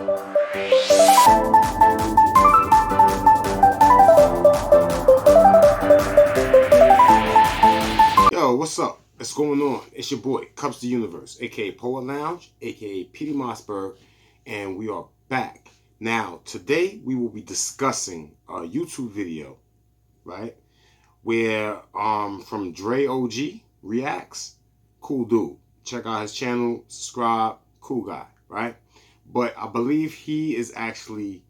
Yo, what's up? What's going on? It's your boy, Kupz the Universe, aka Poet Lounge, aka Petey Mossberg, and we are back. Now, today we will be discussing a YouTube video, right? Where from Dre OG Reacts, cool dude. Check out his channel, subscribe, cool guy, right? But I believe he is actually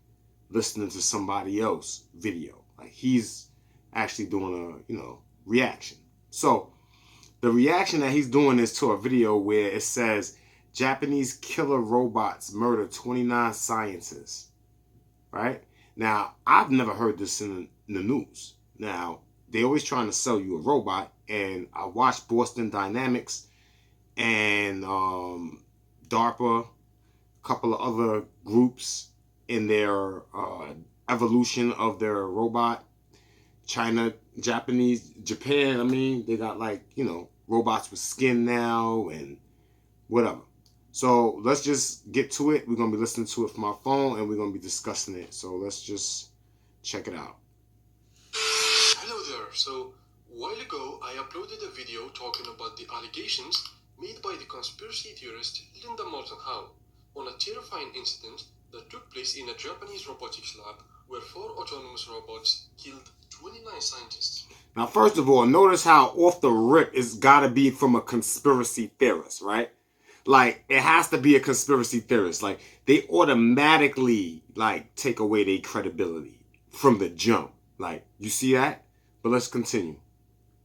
listening to somebody else's video. Like he's actually doing a, reaction. So the reaction that he's doing is to a video where it says Japanese killer robots murder 29 scientists. Right? Now, I've never heard this in the news. Now, they always trying to sell you a robot, and I watched Boston Dynamics and DARPA, a couple of other groups in their evolution of their robot. China, Japanese, Japan, they got robots with skin now and whatever. So let's just get to it. We're going to be listening to it from our phone and we're going to be discussing it. So let's just check it out. Hello there. So a while ago, I uploaded a video talking about the allegations made by the conspiracy theorist Linda Moulton Howe on a terrifying incident that took place in a Japanese robotics lab where 4 autonomous robots killed 29 scientists. Now, first of all, notice how off the rip it's got to be from a conspiracy theorist, right? Like, it has to be a conspiracy theorist. Like, they automatically, take away their credibility from the jump. Like, you see that? But let's continue.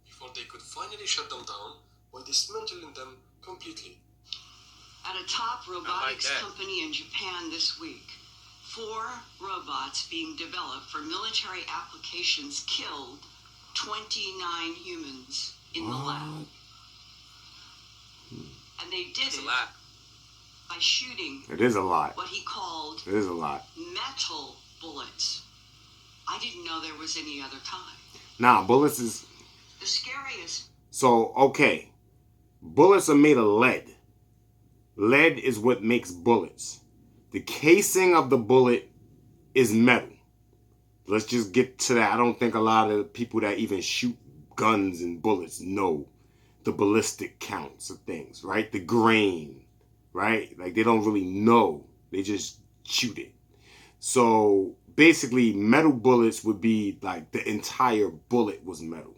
Before they could finally shut them down while dismantling them completely. At a top robotics company in Japan this week, 4 robots being developed for military applications killed 29 humans in the lab. And they did it by shooting It is a lot. what he called It is a lot. metal bullets. I didn't know there was any other kind. Now, bullets is... The scariest... So, okay. Bullets are made of lead. Lead is what makes bullets. The casing of the bullet is metal. Let's just get to that. I don't think a lot of people that even shoot guns and bullets know the ballistic counts of things, right? The grain, right? Like, they don't really know. They just shoot it. So, basically, metal bullets would be like the entire bullet was metal.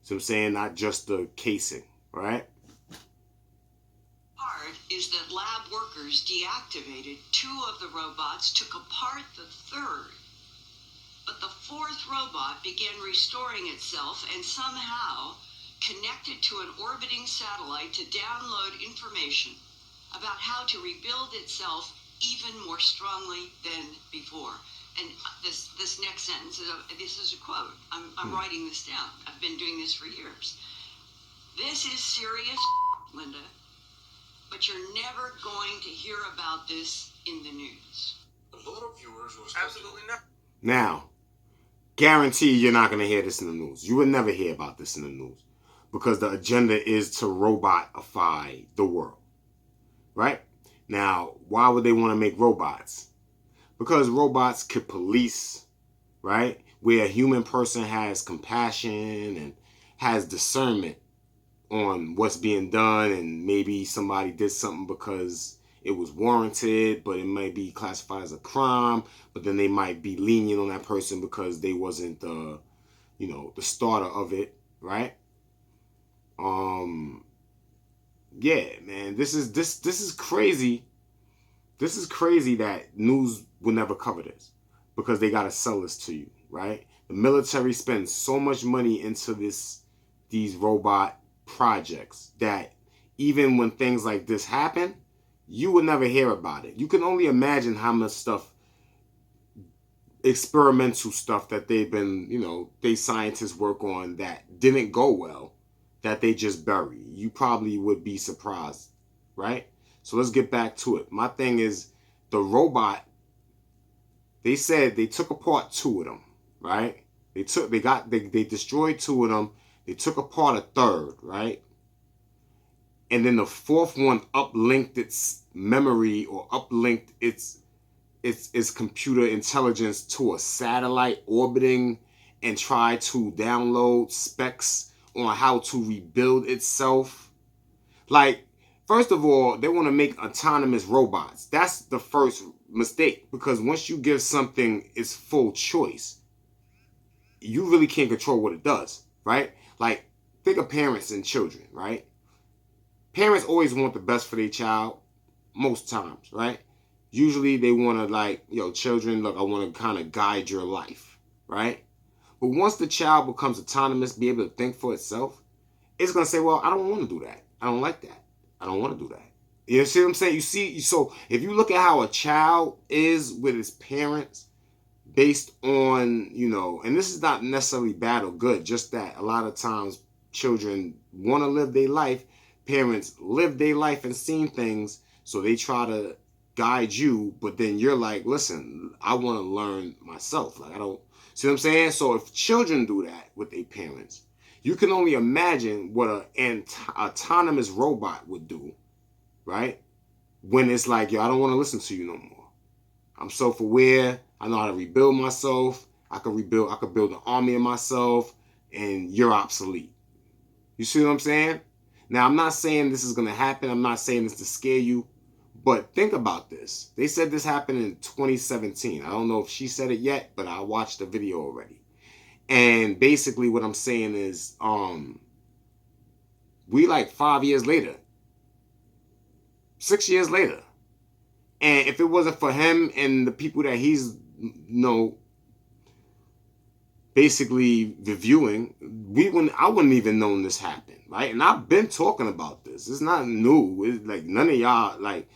So I'm saying not just the casing, right? Part is that lab workers deactivated 2 of the robots, took apart the 3rd. But the 4th robot began restoring itself and somehow connected to an orbiting satellite to download information about how to rebuild itself even more strongly than before. And this next sentence, this is a quote. I'm writing this down. I've been doing this for years. This is serious, Linda, but you're never going to hear about this in the news. A lot of viewers were Absolutely not. Now, guarantee you're not going to hear this in the news. You will never hear about this in the news because the agenda is to robotify the world, right? Now, why would they want to make robots? Because robots could police, right? Where a human person has compassion and has discernment on what's being done, and maybe somebody did something because it was warranted, but it might be classified as a crime, but then they might be lenient on that person because they wasn't the starter of it, right? Yeah, man, this is crazy. This is crazy that news will never cover this because they gotta sell this to you, right? The military spends so much money into these robot projects that even when things like this happen, you will never hear about it. You can only imagine how much stuff, experimental stuff that they've been, they scientists work on that didn't go well, that they just bury. You probably would be surprised, right? So let's get back to it. My thing is the robot, they said they took apart 2 of them, right? They destroyed 2 of them. They took apart a 3rd, right? And then the 4th one uplinked its memory or uplinked its its computer intelligence to a satellite orbiting and try to download specs on how to rebuild itself. Like, first of all, they want to make autonomous robots. That's the first mistake, because once you give something its full choice, you really can't control what it does, right? Like, think of parents and children, right? Parents always want the best for their child, most times, right? Usually they want to, like, yo, children, look, I want to kind of guide your life, right? But once the child becomes autonomous, be able to think for itself, it's going to say, well, I don't want to do that. I don't like that. I don't want to do that. You see what I'm saying? You see, so if you look at how a child is with his parents based on, and this is not necessarily bad or good, just that a lot of times children want to live their life. Parents live their life and seen things, so they try to guide you, but then you're like, listen, I want to learn myself. Like, I don't, see what I'm saying? So if children do that with their parents, you can only imagine what an autonomous robot would do, right? When it's like, yo, I don't want to listen to you no more. I'm self-aware. I know how to rebuild myself. I could build an army of myself, and you're obsolete. You see what I'm saying? Now, I'm not saying this is going to happen. I'm not saying this to scare you. But think about this. They said this happened in 2017. I don't know if she said it yet, but I watched the video already. And basically what I'm saying is, we like 5 years later, 6 years later. And if it wasn't for him and the people that he's, basically reviewing, I wouldn't even known this happened, right? And I've been talking about this. It's not new. It's like none of y'all, like,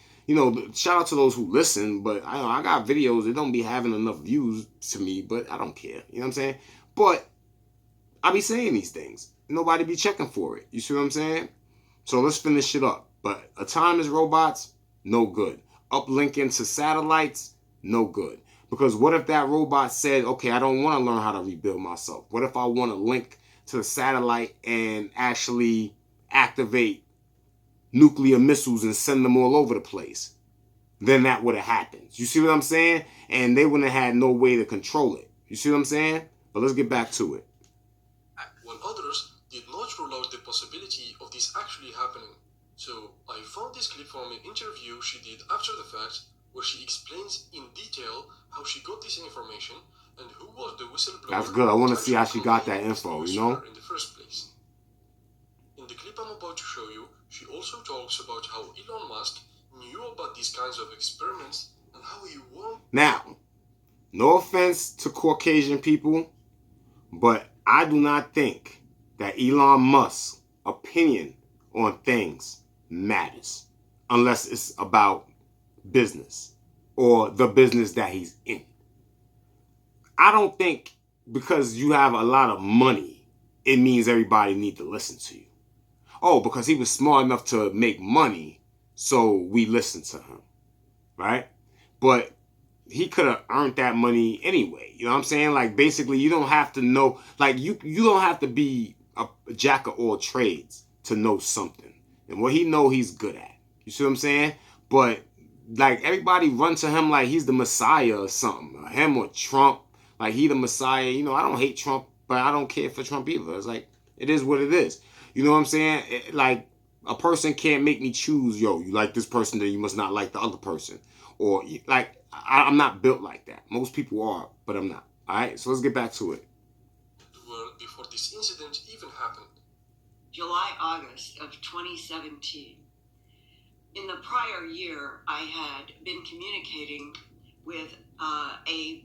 shout out to those who listen, but I got videos that don't be having enough views to me, but I don't care. You know what I'm saying? But I be saying these things. Nobody be checking for it. You see what I'm saying? So let's finish it up. But autonomous robots, no good. Uplinking to satellites, no good. Because what if that robot said, okay, I don't want to learn how to rebuild myself? What if I want to link to the satellite and actually activate nuclear missiles and send them all over the place? Then that would have happened. You see what I'm saying? And they wouldn't have had no way to control it. You see what I'm saying? But let's get back to it. While others did not rule out the possibility of this actually happening. So I found this clip from an interview she did after the fact, where she explains in detail how she got this information and who was the whistleblower. That's good. I want to see how she got that info, in the first place. In the clip I'm about to show you, she also talks about how Elon Musk knew about these kinds of experiments and how he won. Now, no offense to Caucasian people, but I do not think that Elon Musk's opinion on things matters unless it's about business or the business that he's in. I don't think because you have a lot of money, it means everybody needs to listen to you. Oh, because he was smart enough to make money, so we listen to him, right? But he could have earned that money anyway. You know what I'm saying? Like, basically, you don't have to know, like, you don't have to be a jack of all trades to know something. And what he know, he's good at. You see what I'm saying? But, like, everybody run to him like he's the Messiah or something. Him or Trump, like he the Messiah. I don't hate Trump, but I don't care for Trump either. It's like, it is what it is. You know what I'm saying? Like, a person can't make me choose, yo, you like this person, then you must not like the other person. Or, like, I'm not built like that. Most people are, but I'm not. All right? So let's get back to it. The world before this incident even happened. July, August of 2017. In the prior year, I had been communicating with a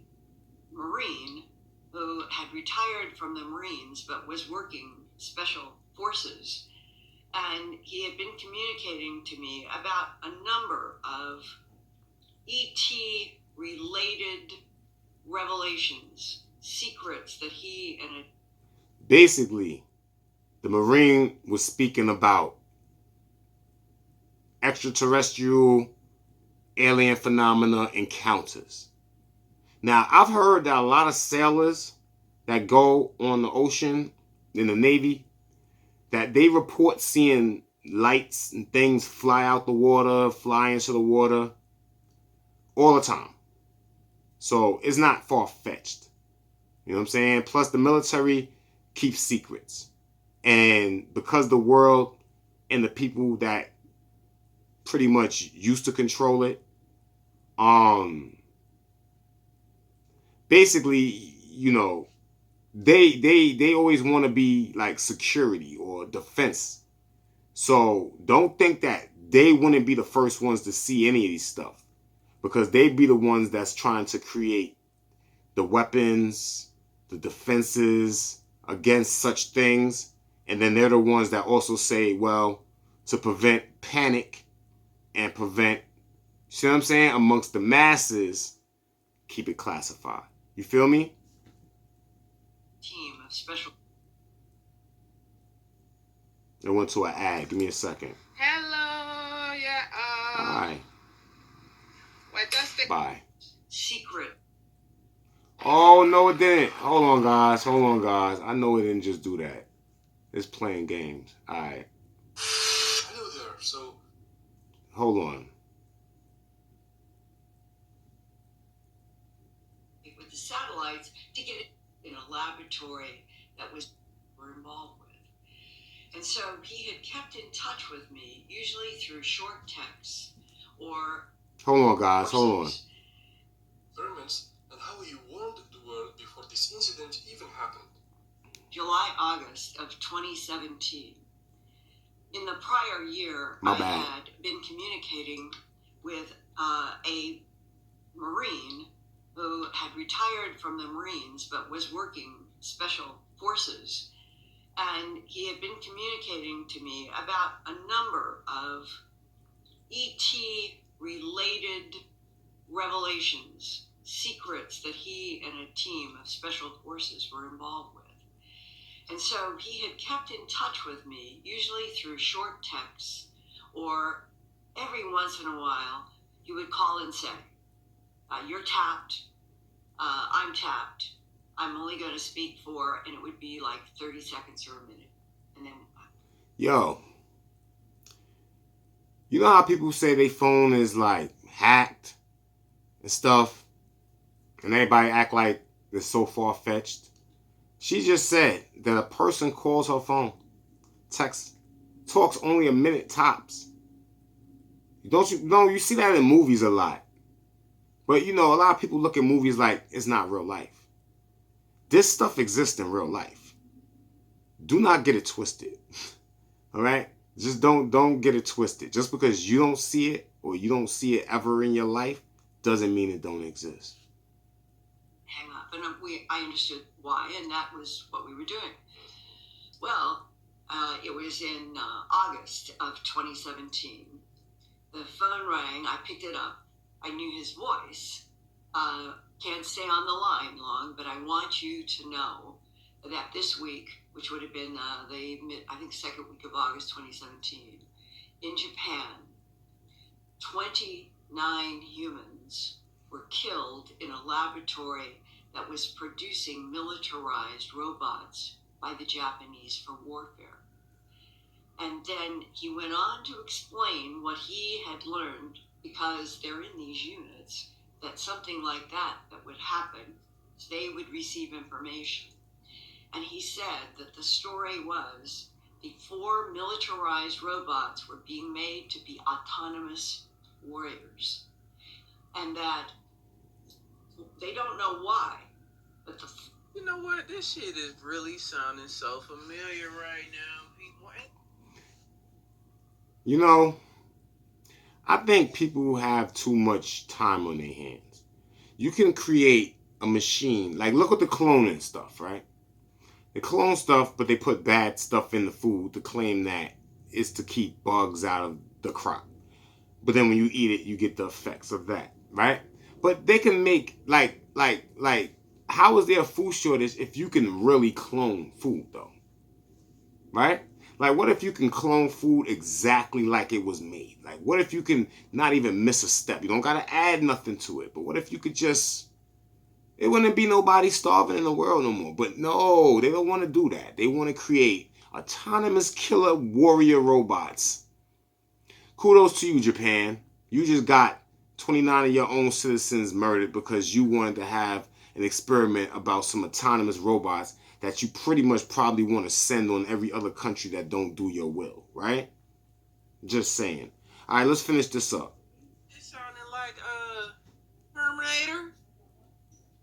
Marine who had retired from the Marines but was working special forces. And he had been communicating to me about a number of ET-related revelations, secrets that he and basically, the Marine was speaking about extraterrestrial alien phenomena encounters. Now, I've heard that a lot of sailors that go on the ocean in the Navy, that they report seeing lights and things fly out the water, fly into the water all the time. So it's not far-fetched. You know what I'm saying? Plus the military keeps secrets. And because the world and the people that pretty much used to control it, basically, you know, they always want to be like security or defense. So don't think that they wouldn't be the first ones to see any of these stuff, because they'd be the ones that's trying to create the weapons, the defenses against such things. And then they're the ones that also say, well, to prevent panic and prevent, see what I'm saying, amongst the masses, keep it classified. You feel me? Team of special. I went to an ad. Give me a second. Hello, yeah. All right. What does the Bye. Secret. Oh, no, it didn't. Hold on, guys. Hold on, guys. I know it didn't just do that. It's playing games. All right. Hello there. So, Hold on. With the satellites to get it in a laboratory that were involved with. And so he had kept in touch with me, usually through short texts or. Hold on, guys. Hold on. experiments and how he warned the world before this incident even happened. July, August of 2017. In the prior year, My I bad. had been communicating with a Marine who had retired from the Marines but was working special forces. And he had been communicating to me about a number of ET related revelations, secrets that he and a team of special forces were involved with. And so he had kept in touch with me, usually through short texts, or every once in a while, he would call and say, you're tapped, I'm tapped, I'm only going to speak for, and it would be like 30 seconds or a minute. And then, Yo, you know how people say their phone is like hacked and stuff, and everybody act like it's so far-fetched? She just said that a person calls her phone, texts, talks only a minute tops. Don't you know, you see that in movies a lot. But you know, a lot of people look at movies like it's not real life. This stuff exists in real life. Do not get it twisted. All right? Just don't get it twisted. Just because you don't see it or you don't see it ever in your life doesn't mean it don't exist. hang up. And I understood why, and that was what we were doing. Well, it was in August of 2017. The phone rang. I picked it up. I knew his voice. Can't stay on the line long, but I want you to know that this week, which would have been second week of August 2017, in Japan, 29 humans were killed in a laboratory that was producing militarized robots by the Japanese for warfare. And then he went on to explain what he had learned, because they're in these units, that something like that would happen, they would receive information. And he said that the story was the 4 militarized robots were being made to be autonomous warriors. And that they don't know why, but You know what? This shit is really sounding so familiar right now. What? You know, I think people have too much time on their hands. You can create a machine. Like, look at the cloning stuff, right? They clone stuff, but they put bad stuff in the food to claim that it's to keep bugs out of the crop. But then when you eat it, you get the effects of that, right? But they can make, like, how is there a food shortage if you can really clone food, though? Right? Like, what if you can clone food exactly like it was made? Like, what if you can not even miss a step? You don't got to add nothing to it. But what if you could just... It wouldn't be nobody starving in the world no more. But no, they don't want to do that. They want to create autonomous killer warrior robots. Kudos to you, Japan. You just got 29 of your own citizens murdered because you wanted to have an experiment about some autonomous robots that you pretty much probably want to send on every other country that don't do your will, right? Just saying. All right, let's finish this up. It sounded like Terminator.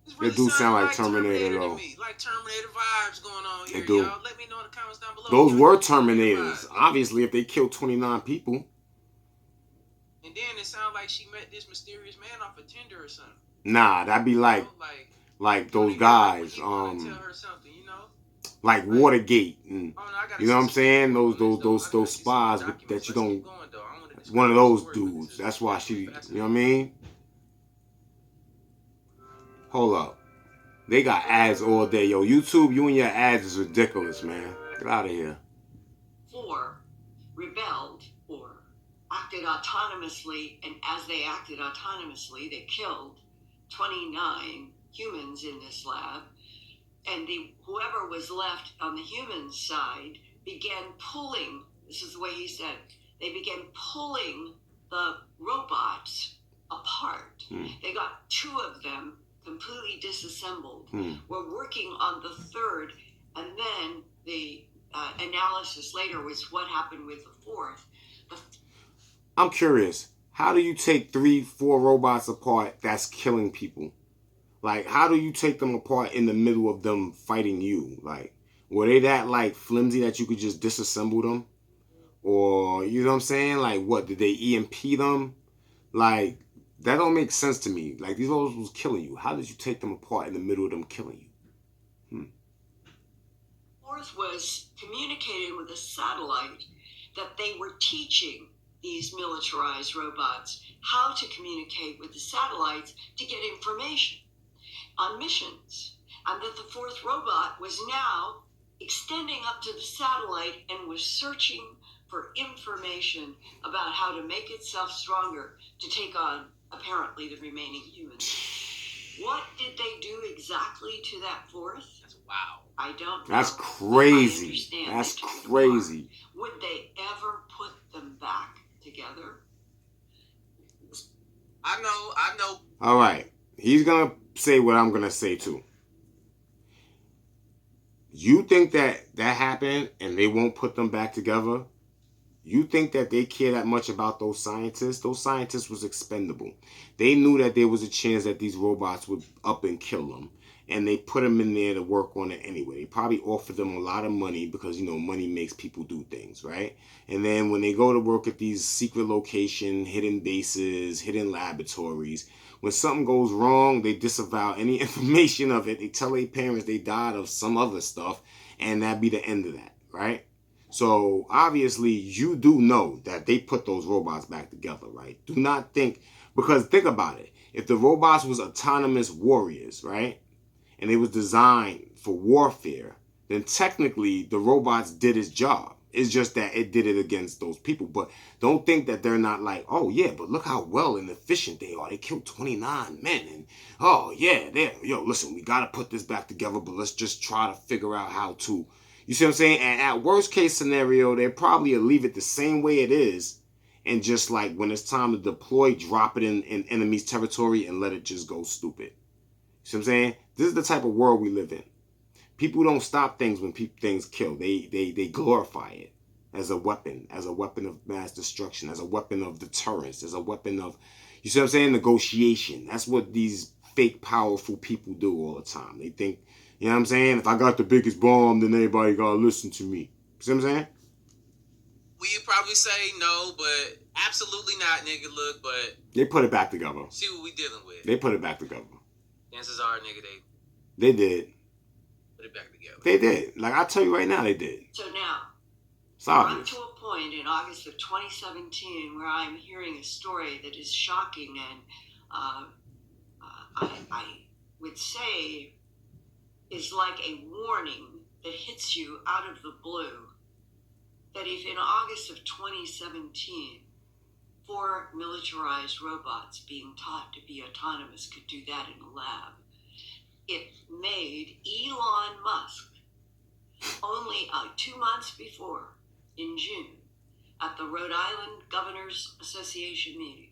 It's They really do sound sounding like Terminator, to though. me. Like Terminator vibes going on They here, do. y'all. Let me know in the comments down below. Those Y'all were know Terminator Terminators. vibes. Obviously, if they killed 29 people. And then it sounded like she met this mysterious man off a Tinder or something. Nah, that'd be like those guys, tell her something, you know? like Watergate, and you know what I'm saying? Those spies that you don't. One of those dudes. That's why she. You know what I mean? Hold up. They got ads all day, yo. YouTube, you and your ads is ridiculous, man. Get out of here. 4 rebelled or acted autonomously, and as they acted autonomously, they killed 29 humans in this lab, and whoever was left on the human side began pulling, this is the way he said, they began pulling the robots apart. They got 2 of them completely disassembled. We're working on the 3rd, and then the analysis later was what happened with the 4th. I'm curious. How do you take 3, 4 robots apart that's killing people? Like, how do you take them apart in the middle of them fighting you? Like, were they that, like, flimsy that you could just disassemble them? Or, you know what I'm saying? Like, what, did they EMP them? Like, that don't make sense to me. Like, these robots was killing you. How did you take them apart in the middle of them killing you? 4th was communicating with a satellite that they were teaching these militarized robots how to communicate with the satellites to get information on missions, and that the 4th robot was now extending up to the satellite and was searching for information about how to make itself stronger to take on apparently the remaining humans. What did they do exactly to that 4th? Wow. I don't know. That's crazy. That's crazy. Would they ever put them back together? I know. All right. He's going to say what I'm going to say too. You think that happened and they won't put them back together? You think that they care that much about those scientists? Those scientists was expendable. They knew that there was a chance that these robots would up and kill them. And they put them in there to work on it anyway. They probably offered them a lot of money because, you know, money makes people do things, right? And then when they go to work at these secret location, hidden bases, hidden laboratories, when something goes wrong, they disavow any information of it. They tell their parents they died of some other stuff, and that'd be the end of that, right? So obviously you do know that they put those robots back together, right? Do not think, because think about it. If the robots was autonomous warriors, right? And it was designed for warfare, then technically the robots did its job. It's just that it did it against those people. But don't think that they're not like, oh yeah, but look how well and efficient they are. They killed 29 men. And oh yeah, listen, we got to put this back together, but let's just try to figure out how to. You see what I'm saying? And at worst case scenario, they probably leave it the same way it is. And just like when it's time to deploy, drop it in enemy's territory and let it just go stupid. You see what I'm saying? This is the type of world we live in. People don't stop things when things kill. They glorify it as a weapon of mass destruction, as a weapon of deterrence, as a weapon of, you see what I'm saying, negotiation. That's what these fake powerful people do all the time. They think, you know what I'm saying, if I got the biggest bomb, then everybody gotta listen to me. You see what I'm saying? We'd probably say no, but absolutely not, nigga. Look, but they put it back together. See what we dealing with. They put it back together. Chances are, nigga, they did. Put it back together. They did. Like, I tell you right now, they did. So now, it's obvious. I'm to a point in August of 2017 where I'm hearing a story that is shocking, and I would say is like a warning that hits you out of the blue. That if in August of 2017, 4 militarized robots being taught to be autonomous could do that in a lab, it made Elon Musk only 2 months before, in June, at the Rhode Island Governors Association meeting,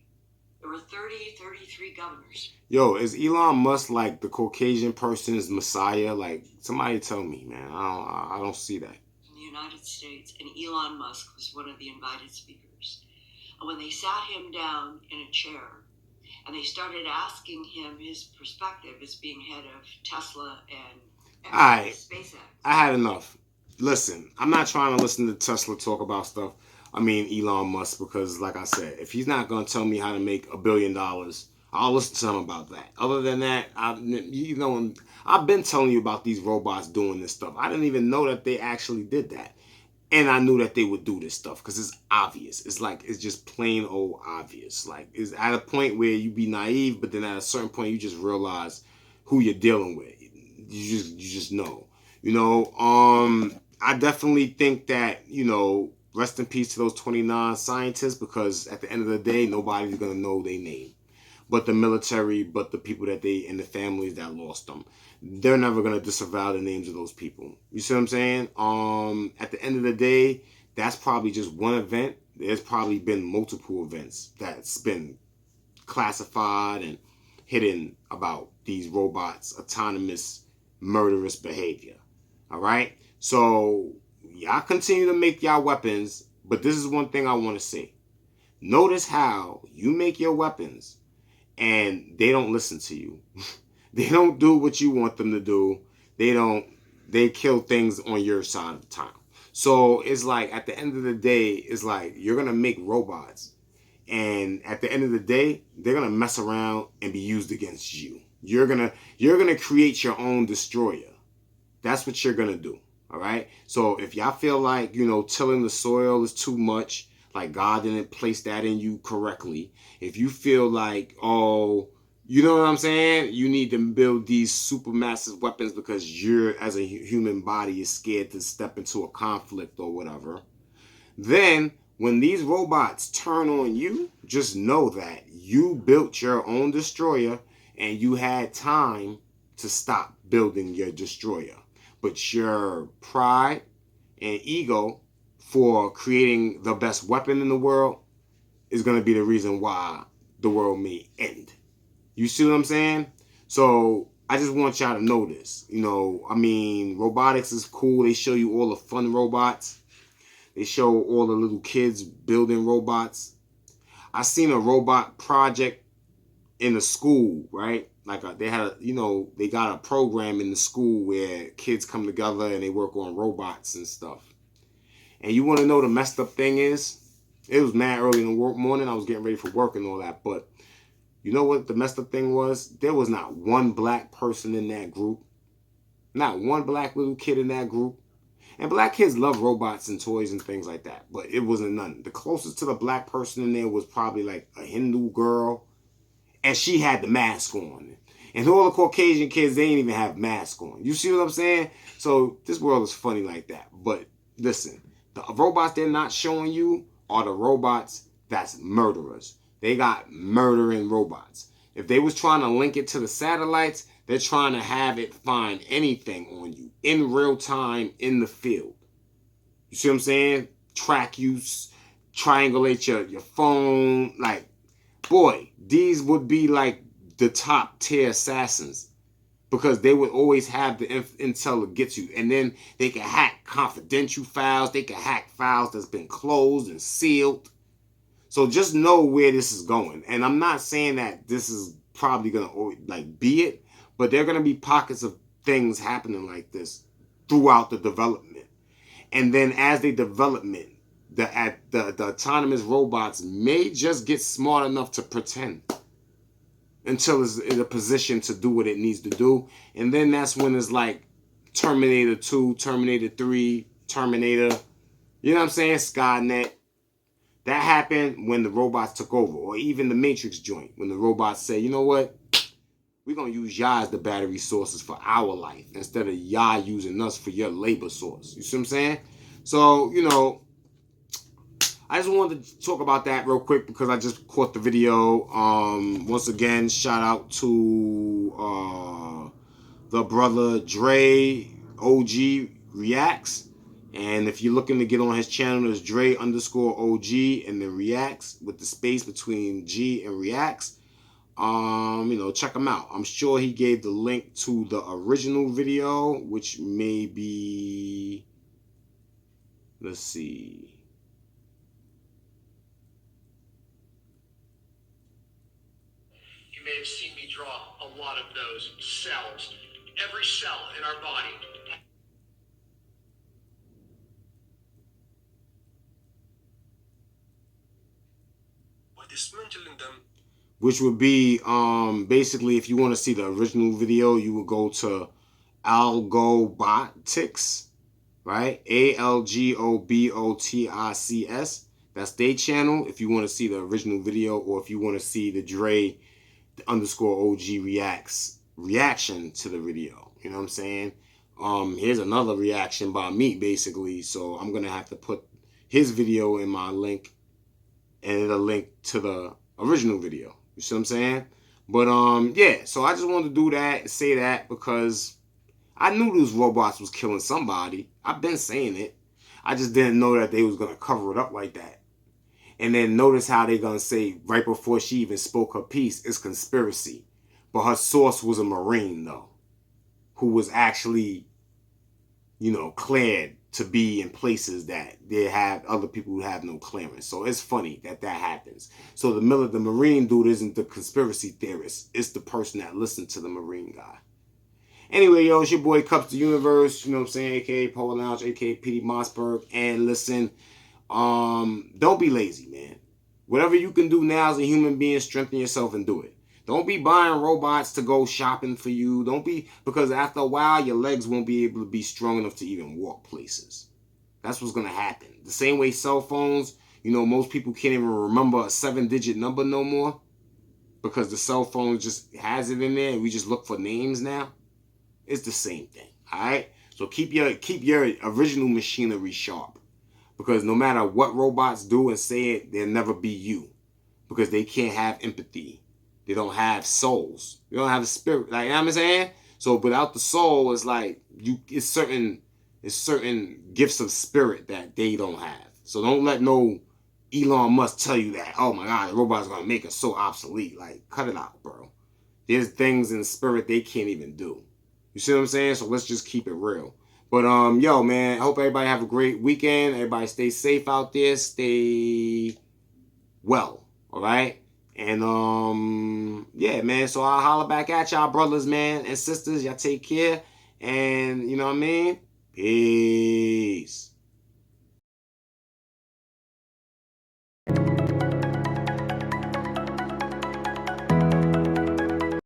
There were 33 governors. Yo, is Elon Musk like the Caucasian person's messiah? Like, somebody tell me, man. I don't see that. In the United States, and Elon Musk was one of the invited speakers. And when they sat him down in a chair, and they started asking him his perspective as being head of Tesla and SpaceX. I had enough. Listen, I'm not trying to listen to Tesla talk about stuff. I mean, Elon Musk, because like I said, if he's not going to tell me how to make $1 billion, I'll listen to him about that. Other than that, I've been telling you about these robots doing this stuff. I didn't even know that they actually did that. And I knew that they would do this stuff because it's obvious. It's just plain old obvious. Like, it's at a point where you be naive, but then at a certain point you just realize who you're dealing with. You just know. I definitely think that, rest in peace to those 29 scientists, because at the end of the day, nobody's gonna know their name. But the military, but the people and the families that lost them. They're never going to disavow the names of those people. You see what I'm saying? At the end of the day, that's probably just one event. There's probably been multiple events that's been classified and hidden about these robots' autonomous, murderous behavior. All right? So, y'all continue to make y'all weapons, but this is one thing I want to say. Notice how you make your weapons and they don't listen to you. They don't do what you want them to do. They kill things on your side of the time. So it's like, at the end of the day, it's like, you're going to make robots. And at the end of the day, they're going to mess around and be used against you. You're going to create your own destroyer. That's what you're going to do. All right. So if y'all feel like, tilling the soil is too much, like God didn't place that in you correctly. If you feel like, you know what I'm saying? You need to build these supermassive weapons because you're, as a human body, is scared to step into a conflict or whatever. Then, when these robots turn on you, just know that you built your own destroyer and you had time to stop building your destroyer. But your pride and ego for creating the best weapon in the world is going to be the reason why the world may end. You see what I'm saying? So I just want y'all to know this. Robotics is cool. They show you all the fun robots. They show all the little kids building robots. I seen a robot project in the school, right? Like they got a program in the school where kids come together and they work on robots and stuff. And you want to know the messed up thing is? It was mad early in the morning. I was getting ready for work and all that. But you know what the messed up thing was? There was not one black person in that group. Not one black little kid in that group. And black kids love robots and toys and things like that. But it wasn't none. The closest to the black person in there was probably like a Hindu girl. And she had the mask on. And all the Caucasian kids, they didn't even have masks on. You see what I'm saying? So this world is funny like that. But listen, the robots they're not showing you are the robots that's murderers. They got murdering robots. If they was trying to link it to the satellites, they're trying to have it find anything on you in real time in the field. You see what I'm saying? Track you, triangulate your phone. Like, boy, these would be like the top tier assassins because they would always have the intel to get you. And then they can hack confidential files. They can hack files that's been closed and sealed. So just know where this is going. And I'm not saying that this is probably going to be it, but there are going to be pockets of things happening like this throughout the development. And then as they development, the autonomous robots may just get smart enough to pretend until it's in a position to do what it needs to do. And then that's when it's like Terminator 2, Terminator 3, Terminator, you know what I'm saying? Skynet. That happened when the robots took over, or even the Matrix joint, when the robots say, you know what? We're going to use y'all as the battery sources for our life instead of y'all using us for your labor source. You see what I'm saying? So, I just wanted to talk about that real quick because I just caught the video. Once again, shout out to the brother Dre OG Reacts. And if you're looking to get on his channel, it's Dre_OG and then reacts with the space between G and reacts. Check him out. I'm sure he gave the link to the original video, which may be, let's see. You may have seen me draw a lot of those cells. Every cell in our body. By dismantling them, Which would be basically, if you want to see the original video, you would go to Algobotics, right? ALGOBOTICS. That's their channel if you want to see the original video, or if you want to see the Dre_OG reaction to the video. You know what I'm saying? Here's another reaction by me, basically. So I'm gonna have to put his video in my link, and a link to the original video. You see what I'm saying? But yeah, so I just wanted to do that and say that because I knew those robots was killing somebody. I've been saying it. I just didn't know that they was gonna cover it up like that. And then notice how they gonna say right before she even spoke her piece, it's conspiracy. But her source was a Marine though, who was actually, cleared to be in places that they have other people who have no clearance. So it's funny that happens. So the Marine dude isn't the conspiracy theorist. It's the person that listened to the Marine guy. Anyway, yo, it's your boy Kupz the Universe, you know what I'm saying, aka Power Lounge, aka P.D. Mossberg. And listen, don't be lazy, man. Whatever you can do now as a human being, strengthen yourself and do it. Don't be buying robots to go shopping for you. Don't be, because after a while, your legs won't be able to be strong enough to even walk places. That's what's going to happen. The same way cell phones, most people can't even remember a 7-digit number no more because the cell phone just has it in there and we just look for names now. It's the same thing, all right? So keep your original machinery sharp, because no matter what robots do and say it, they'll never be you, because they can't have empathy. They don't have souls. They don't have a spirit. Like, you know what I'm saying? So without the soul, it's like it's certain gifts of spirit that they don't have. So don't let no Elon Musk tell you that, oh my God, the robot's gonna make us so obsolete. Like, cut it out, bro. There's things in spirit they can't even do. You see what I'm saying? So let's just keep it real. But yo, man, I hope everybody have a great weekend. Everybody stay safe out there. Stay well. All right? And yeah, man. So I'll holler back at y'all, brothers, man, and sisters. Y'all take care. And you know what I mean? Peace.